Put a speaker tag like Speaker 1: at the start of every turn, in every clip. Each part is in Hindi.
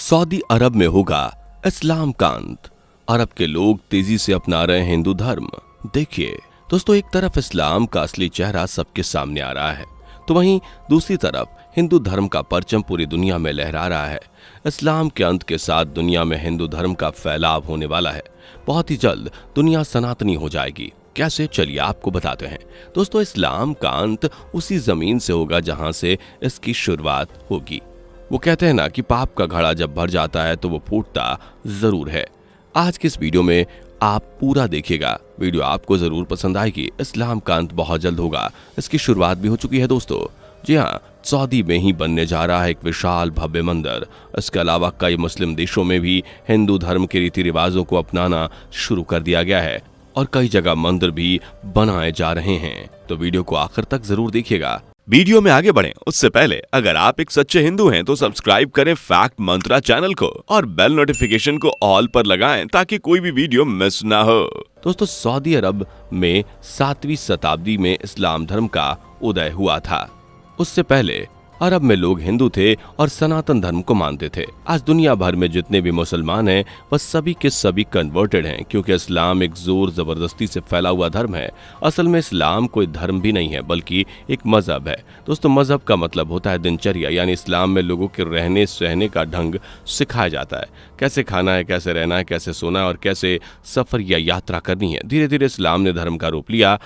Speaker 1: सऊदी अरब में होगा इस्लाम का अंत। अरब के लोग तेजी से अपना रहे हैं हिंदू धर्म। देखिए दोस्तों, एक तरफ इस्लाम का असली चेहरा सबके सामने आ रहा है, तो वहीं दूसरी तरफ हिंदू धर्म का परचम पूरी दुनिया में लहरा रहा है। इस्लाम के अंत के साथ दुनिया में हिंदू धर्म का फैलाव होने वाला है। बहुत ही जल्द दुनिया सनातनी हो जाएगी। कैसे, चलिए आपको बताते हैं। दोस्तों, इस्लाम का अंत उसी जमीन से होगा जहां से इसकी शुरुआत होगी। वो कहते हैं ना कि पाप का घड़ा जब भर जाता है तो वो फूटता जरूर है। आज की इस वीडियो में आप पूरा देखिएगा, वीडियो आपको जरूर पसंद आएगी। इस्लाम का अंत बहुत जल्द होगा, इसकी शुरुआत भी हो चुकी है दोस्तों। जी हाँ, सऊदी में ही बनने जा रहा है एक विशाल भव्य मंदिर। इसके अलावा कई मुस्लिम देशों में भी हिंदू धर्म के रीति रिवाजों को अपनाना शुरू कर दिया गया है और कई जगह मंदिर भी बनाए जा रहे हैं। तो वीडियो को आखिर तक जरूर देखिएगा।
Speaker 2: वीडियो में आगे बढ़ें उससे पहले अगर आप एक सच्चे हिंदू हैं तो सब्सक्राइब करें फैक्ट मंत्रा चैनल को और बेल नोटिफिकेशन को ऑल पर लगाएं ताकि कोई भी वीडियो मिस ना हो।
Speaker 1: दोस्तों, सऊदी अरब में 7वीं शताब्दी में इस्लाम धर्म का उदय हुआ था। उससे पहले अरब में लोग हिंदू थे और सनातन धर्म को मानते थे। आज दुनिया भर में जितने भी मुसलमान हैं वह सभी के सभी कन्वर्टेड हैं, क्योंकि इस्लाम एक जोर जबरदस्ती से फैला हुआ धर्म है। असल में इस्लाम कोई धर्म भी नहीं है बल्कि एक मजहब है। दोस्तों, मजहब का मतलब होता है दिनचर्या, यानी इस्लाम में लोगों के रहने सहने का ढंग सिखाया जाता है। कैसे खाना है, कैसे रहना है, कैसे सोना है और कैसे सफर या यात्रा करनी है। धीरे धीरे इस्लाम ने धर्म का रूप लिया।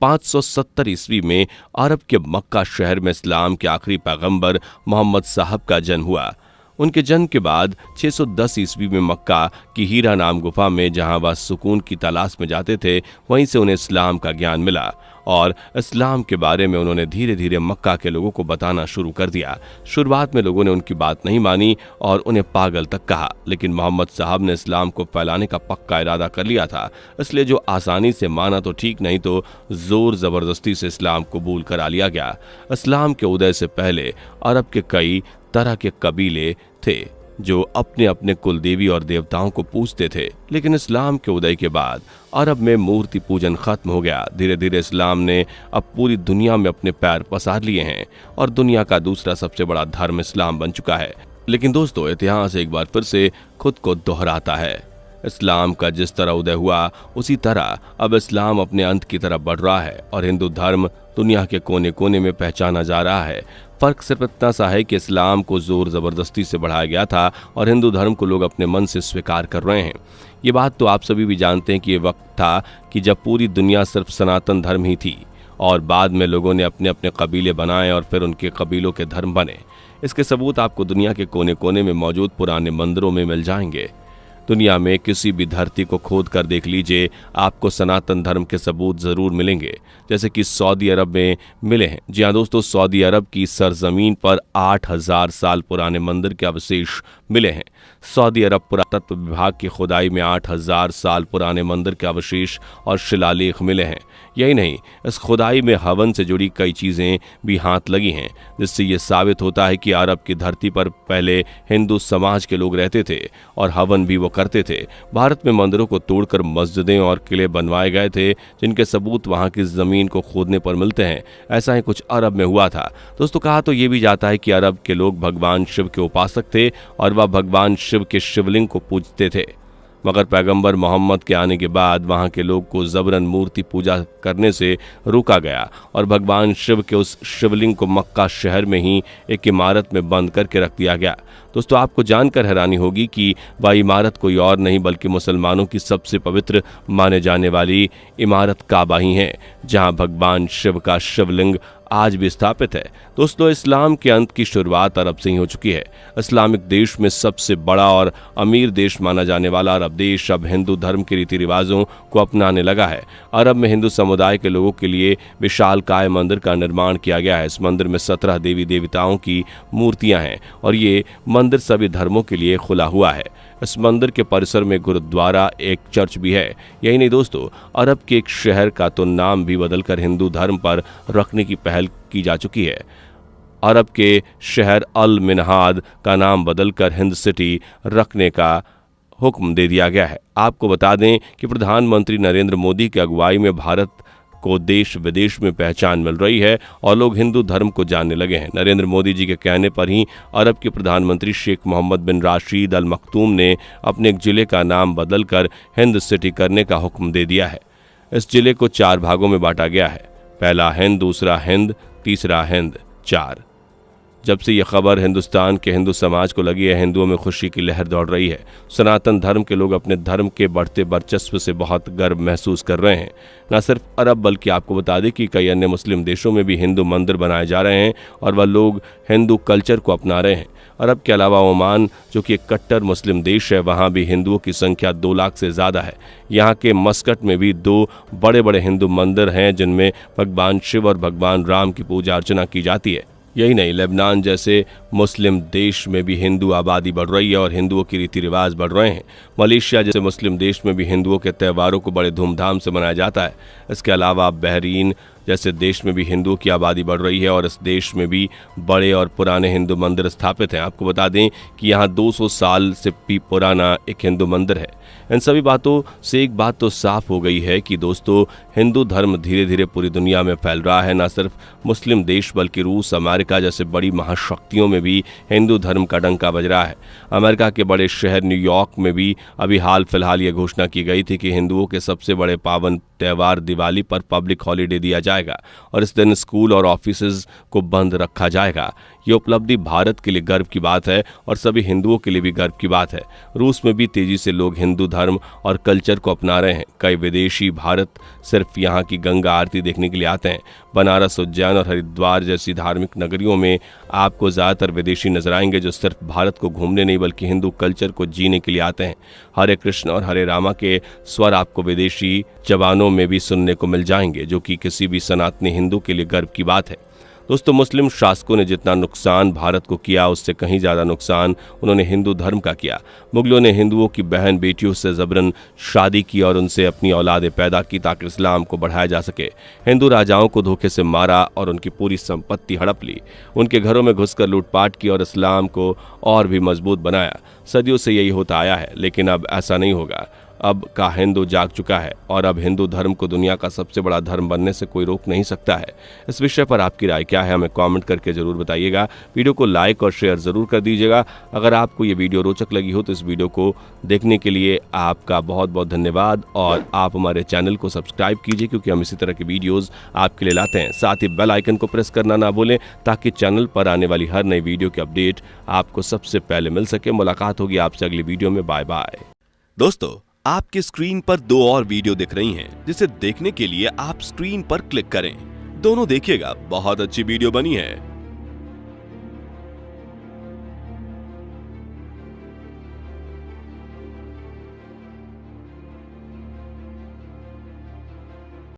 Speaker 1: 570 ईस्वी में अरब के मक्का शहर में इस्लाम के आखिरी पैगंबर मोहम्मद साहब का जन्म हुआ। उनके जन्म के बाद 610 ईस्वी में मक्का की हीरा नाम गुफा में, जहां वह सुकून की तलाश में जाते थे, वहीं से उन्हें इस्लाम का ज्ञान मिला और इस्लाम के बारे में उन्होंने धीरे धीरे मक्का के लोगों को बताना शुरू कर दिया। शुरुआत में लोगों ने उनकी बात नहीं मानी और उन्हें पागल तक कहा, लेकिन मोहम्मद साहब ने इस्लाम को फैलाने का पक्का इरादा कर लिया था। इसलिए जो आसानी से माना तो ठीक, नहीं तो जोर जबरदस्ती से इस्लाम कबूल करा लिया गया। इस्लाम के उदय से पहले अरब के कई तरह के कबीले थे जो अपने अपने कुल देवी और देवताओं को पूजते थे, लेकिन इस्लाम के उदय के बाद अरब में मूर्ति पूजन खत्म हो गया। धीरे धीरे इस्लाम ने अब पूरी दुनिया में अपने पैर पसार लिए हैं और दुनिया का दूसरा सबसे बड़ा धर्म इस्लाम बन चुका है। लेकिन दोस्तों, इतिहास एक बार फिर से खुद को दोहराता है। इस्लाम का जिस तरह उदय हुआ उसी तरह अब इस्लाम अपने अंत की तरफ बढ़ रहा है और हिंदू धर्म दुनिया के कोने कोने में पहचाना जा रहा है। फर्क सिर्फ इतना सा है कि इस्लाम को जोर जबरदस्ती से बढ़ाया गया था और हिंदू धर्म को लोग अपने मन से स्वीकार कर रहे हैं। ये बात तो आप सभी भी जानते हैं कि ये वक्त था कि जब पूरी दुनिया सिर्फ सनातन धर्म ही थी और बाद में लोगों ने अपने अपने कबीले बनाए और फिर उनके कबीलों के धर्म बने। इसके सबूत आपको दुनिया के कोने कोने में मौजूद पुराने मंदिरों में मिल जाएंगे। दुनिया में किसी भी धरती को खोद कर देख लीजिए, आपको सनातन धर्म के सबूत जरूर मिलेंगे, जैसे कि सऊदी अरब में मिले हैं। जी हाँ दोस्तों, सऊदी अरब की सरजमीन पर 8000 साल पुराने मंदिर के अवशेष मिले हैं। सऊदी अरब पुरातत्व विभाग की खुदाई में 8000 साल पुराने मंदिर के अवशेष और शिलालेख मिले हैं। यही नहीं, इस खुदाई में हवन से जुड़ी कई चीजें भी हाथ लगी हैं, जिससे ये साबित होता है कि अरब की धरती पर पहले हिंदू समाज के लोग रहते थे और हवन भी वो करते थे। भारत में मंदिरों को तोड़कर मस्जिदें और किले बनवाए गए थे, जिनके सबूत वहां की जमीन को खोदने पर मिलते हैं। ऐसा ही कुछ अरब में हुआ था। दोस्तों, कहा तो ये भी जाता है कि अरब के लोग भगवान शिव के उपासक थे और वह भगवान शिव के शिवलिंग को पूजते थे, मगर पैगंबर मोहम्मद के आने के बाद वहां के लोग को जबरन मूर्ति पूजा करने से रोका गया और भगवान शिव के उस शिवलिंग को मक्का शहर में ही एक इमारत में बंद करके रख दिया गया। दोस्तों, आपको जानकर हैरानी होगी कि वह इमारत कोई और नहीं बल्कि मुसलमानों की सबसे पवित्र माने जाने वाली इमारत काबा ही है, जहां भगवान शिव का शिवलिंग आज भी स्थापित है। दोस्तों, इस्लाम के अंत की शुरुआत अरब से ही हो चुकी है। इस्लामिक देश में सबसे बड़ा और अमीर देश माना जाने वाला अरब देश अब हिंदू धर्म के रीति रिवाजों को अपनाने लगा है। अरब में हिंदू समुदाय के लोगों के लिए विशालकाय मंदिर का निर्माण किया गया है। इस मंदिर में 17 देवी देवताओं की मूर्तियां हैं और ये मंदिर सभी धर्मों के लिए खुला हुआ है। इस मंदिर के परिसर में गुरुद्वारा, एक चर्च भी है। यही नहीं दोस्तों, अरब के एक शहर का तो नाम भी बदलकर हिंदू धर्म पर रखने की पहल की जा चुकी है। अरब के शहर अल मिनहाद का नाम बदलकर हिंद सिटी रखने का हुक्म दे दिया गया है। आपको बता दें कि प्रधानमंत्री नरेंद्र मोदी की अगुवाई में भारत को देश विदेश में पहचान मिल रही है और लोग हिंदू धर्म को जानने लगे हैं। नरेंद्र मोदी जी के कहने पर ही अरब के प्रधानमंत्री शेख मोहम्मद बिन राशिद अल मखतूम ने अपने एक जिले का नाम बदलकर हिंद सिटी करने का हुक्म दे दिया है। इस जिले को 4 भागों में बांटा गया है, पहला हिंद, दूसरा हिंद, तीसरा हिंद, 4। जब से यह खबर हिंदुस्तान के हिंदू समाज को लगी है, हिंदुओं में खुशी की लहर दौड़ रही है। सनातन धर्म के लोग अपने धर्म के बढ़ते वर्चस्व से बहुत गर्व महसूस कर रहे हैं। न सिर्फ अरब बल्कि आपको बता दें कि कई अन्य मुस्लिम देशों में भी हिंदू मंदिर बनाए जा रहे हैं और वह लोग हिंदू कल्चर को अपना रहे हैं। अरब के अलावा ओमान, जो कि एक कट्टर मुस्लिम देश है, वहाँ भी हिंदुओं की संख्या 2 लाख से ज़्यादा है। यहाँ के मस्कट में भी 2 बड़े बड़े हिंदू मंदिर हैं जिनमें भगवान शिव और भगवान राम की पूजा अर्चना की जाती है। यही नहीं, लेबनान जैसे मुस्लिम देश में भी हिंदू आबादी बढ़ रही है और हिंदुओं के रीति रिवाज बढ़ रहे हैं। मलेशिया जैसे मुस्लिम देश में भी हिंदुओं के त्योहारों को बड़े धूमधाम से मनाया जाता है। इसके अलावा बहरीन जैसे देश में भी हिंदुओं की आबादी बढ़ रही है और इस देश में भी बड़े और पुराने हिंदू मंदिर स्थापित हैं। आपको बता दें कि यहाँ 200 साल से भी पुराना एक हिंदू मंदिर है। इन सभी बातों से एक बात तो साफ हो गई है कि दोस्तों, हिंदू धर्म धीरे धीरे पूरी दुनिया में फैल रहा है। न सिर्फ मुस्लिम देश बल्कि रूस, अमेरिका जैसे बड़ी महाशक्तियों में भी हिंदू धर्म का डंका बज रहा है। अमेरिका के बड़े शहर न्यूयॉर्क में भी अभी हाल फिलहाल ये घोषणा की गई थी कि हिंदुओं के सबसे बड़े पावन त्यौहार दिवाली पर पब्लिक हॉलीडे दिया जाएगा और इस दिन स्कूल और ऑफिसेज को बंद रखा जाएगा। ये उपलब्धि भारत के लिए गर्व की बात है और सभी हिंदुओं के लिए भी गर्व की बात है। रूस में भी तेजी से लोग हिंदू धर्म और कल्चर को अपना रहे हैं। कई विदेशी भारत सिर्फ यहाँ की गंगा आरती देखने के लिए आते हैं। बनारस, उज्जैन और हरिद्वार जैसी धार्मिक नगरियों में आपको ज़्यादातर विदेशी नजर आएंगे जो सिर्फ भारत को घूमने नहीं बल्कि हिंदू कल्चर को जीने के लिए आते हैं। हरे कृष्ण और हरे रामा के स्वर आपको विदेशी जवानों में भी सुनने को मिल जाएंगे, जो कि किसी भी सनातनी हिंदू के लिए गर्व की बात है। दोस्तों, मुस्लिम शासकों ने जितना नुकसान भारत को किया उससे कहीं ज़्यादा नुकसान उन्होंने हिंदू धर्म का किया। मुगलों ने हिंदुओं की बहन बेटियों से जबरन शादी की और उनसे अपनी औलादें पैदा की ताकि इस्लाम को बढ़ाया जा सके। हिंदू राजाओं को धोखे से मारा और उनकी पूरी संपत्ति हड़प ली। उनके घरों में घुसकर लूटपाट की और इस्लाम को और भी मजबूत बनाया। सदियों से यही होता आया है, लेकिन अब ऐसा नहीं होगा। अब का हिंदू जाग चुका है और अब हिंदू धर्म को दुनिया का सबसे बड़ा धर्म बनने से कोई रोक नहीं सकता है। इस विषय पर आपकी राय क्या है, हमें कमेंट करके जरूर बताइएगा। वीडियो को लाइक और शेयर जरूर कर दीजिएगा। अगर आपको ये वीडियो रोचक लगी हो तो इस वीडियो को देखने के लिए आपका बहुत बहुत धन्यवाद और आप हमारे चैनल को सब्सक्राइब कीजिए क्योंकि हम इसी तरह की वीडियोज़ आपके लिए लाते हैं। साथ ही बेल आइकन को प्रेस करना ना भूलें ताकि चैनल पर आने वाली हर नई वीडियो की अपडेट आपको सबसे पहले मिल सके। मुलाकात होगी आपसे अगली वीडियो में। Bye bye.
Speaker 2: दोस्तों, आपकी स्क्रीन पर 2 और वीडियो दिख रही हैं, जिसे देखने के लिए आप स्क्रीन पर क्लिक करें। दोनों देखिएगा, बहुत अच्छी वीडियो बनी है।